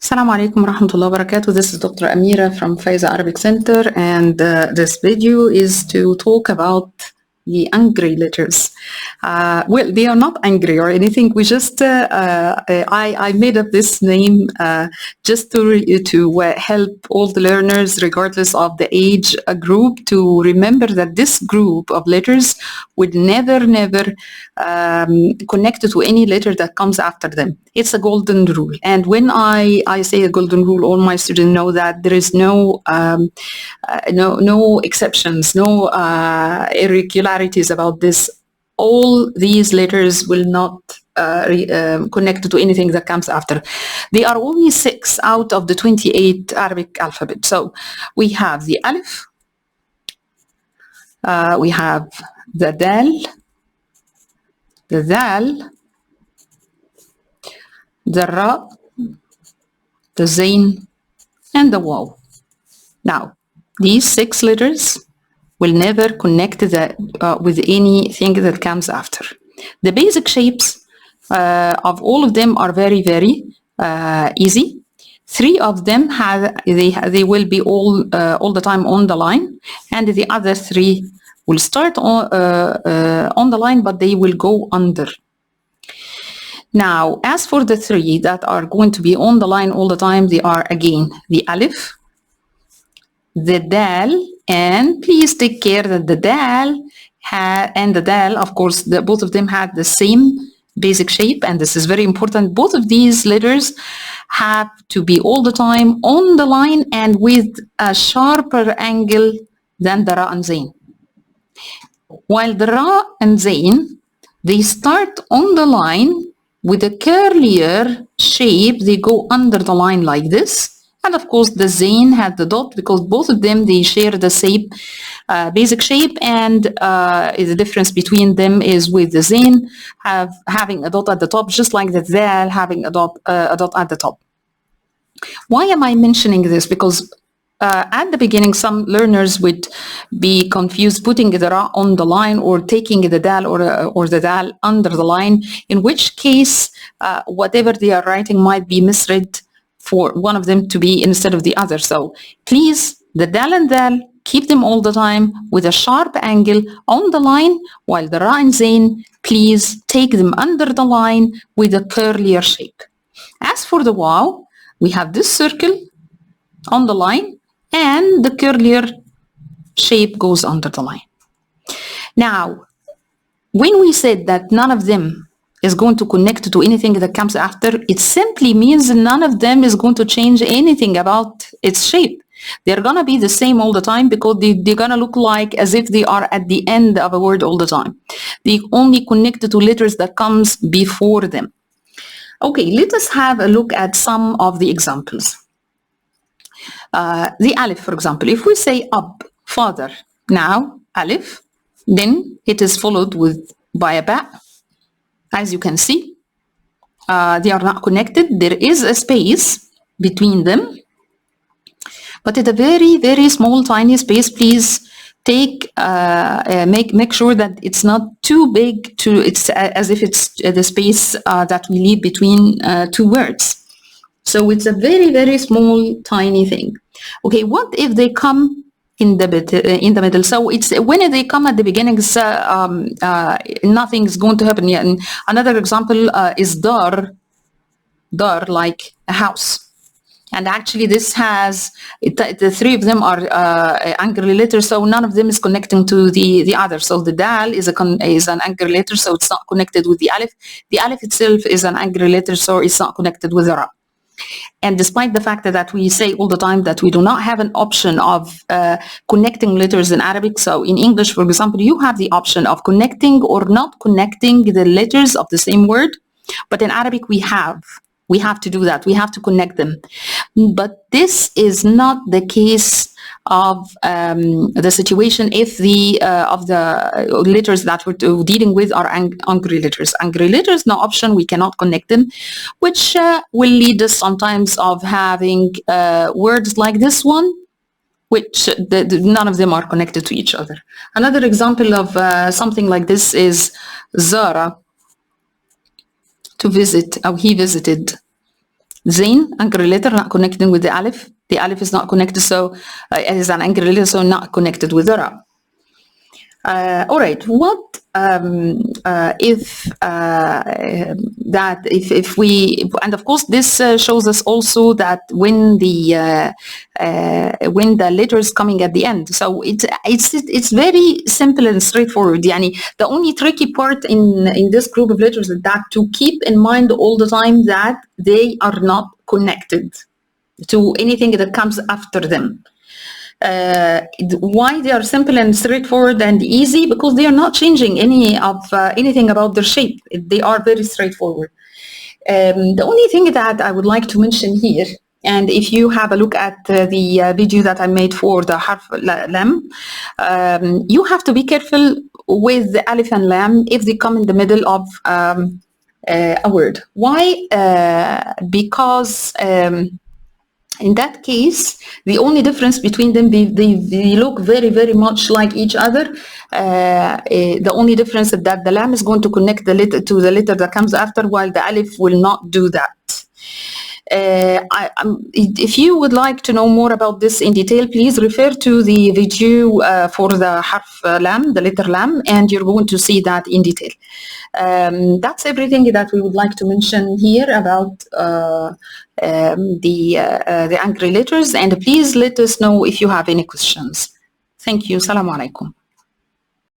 Assalamu alaikum warahmatullahi wabarakatuh. This is Dr. Amira from Fayza Arabic Centre, and this video is to talk about the angry letters. Well, they are not angry or anything. We just I made up this name just to help all the learners, regardless of the age group, to remember that this group of letters would never connect to any letter that comes after them. It's a golden rule, and when I say a golden rule, all my students know that there is no exceptions, no irregularities about this. All these letters will not connect to anything that comes after. There are only 6 out of the 28 Arabic alphabet. So we have the alif, we have the dal, the dal, the ra, the zain, and the waw. Now, these 6 letters will never connect with anything that comes after. The basic shapes of all of them are very easy. 3 of them they will be all the time on the line, and the other 3 will start on the line, but they will go under. Now, as for the 3 that are going to be on the line all the time, they are again the alif, the dal, and please take care that the dal and the dal, of course, both of them had the same basic shape, and this is very important. Both of these letters have to be all the time on the line and with a sharper angle than the ra and zain. While the ra and zain, they start on the line with a curlier shape. They go under the line like this. And of course, the zain had the dot because both of them, they share the same basic shape, and the difference between them is with the zain having a dot at the top, just like the dal having a dot at the top. Why am I mentioning this? Because at the beginning, some learners would be confused putting the ra on the line or taking the dal or the dal under the line, in which case whatever they are writing might be misread for one of them to be instead of the other. So please, the dal and dal, keep them all the time with a sharp angle on the line, while the ra and zain, please take them under the line with a curlier shape. As for the waw, we have this circle on the line, and the curlier shape goes under the line. Now, when we said that none of them is going to connect to anything that comes after, it simply means none of them is going to change anything about its shape. They're going to be the same all the time because they're going to look like as if they are at the end of a word all the time. They only connect to letters that comes before them. Okay, let us have a look at some of the examples. The alif, for example, if we say ab, father, now alif, then it is followed by a ba. As you can see, they are not connected. There is a space between them, but it's a very small, tiny space. Please make sure that it's not too big. It's as if it's the space that we leave between 2 words. So it's a very small, tiny thing. Okay, what if they come in the middle? So it's when they come at the beginning, nothing's going to happen yet. And another example is dar, like a house. And actually this has, the 3 of them are angry letters, so none of them is connecting to the other. So the dal is an angry letter, so it's not connected with the alif. The alif itself is an angry letter, so it's not connected with the ra. And despite the fact that we say all the time that we do not have an option of connecting letters in Arabic, so in English, for example, you have the option of connecting or not connecting the letters of the same word, but in Arabic we have to do that. We have to connect them. But this is not the case of the situation if the letters that we're dealing with are angry letters. Angry letters, no option, we cannot connect them, which will lead us sometimes of having words like this one, which none of them are connected to each other. Another example of something like this is Zara, to visit, he visited. Zain, angry letter, not connecting with the alif. The alif is not connected, so it is an angry letter, so not connected with the ra. All right. What if we, and of course this shows us also that when the letter is coming at the end, so it's very simple and straightforward. Yani, the only tricky part in this group of letters is that to keep in mind all the time that they are not connected to anything that comes after them. Why they are simple and straightforward and easy? Because they are not changing anything about their shape. They are very straightforward. The only thing that I would like to mention here, and if you have a look at the video that I made for the harf lam, you have to be careful with the alif and lam if they come in the middle of a word. Why? Because in that case, the only difference between them, they look very, very much like each other. The only difference is that the lam is going to connect the letter to the letter that comes after, while the alif will not do that. If you would like to know more about this in detail, please refer to the video for the harf lam, the letter lam, and you're going to see that in detail. That's everything that we would like to mention here about the angry letters, and please let us know if you have any questions. Thank you. Assalamu alaikum.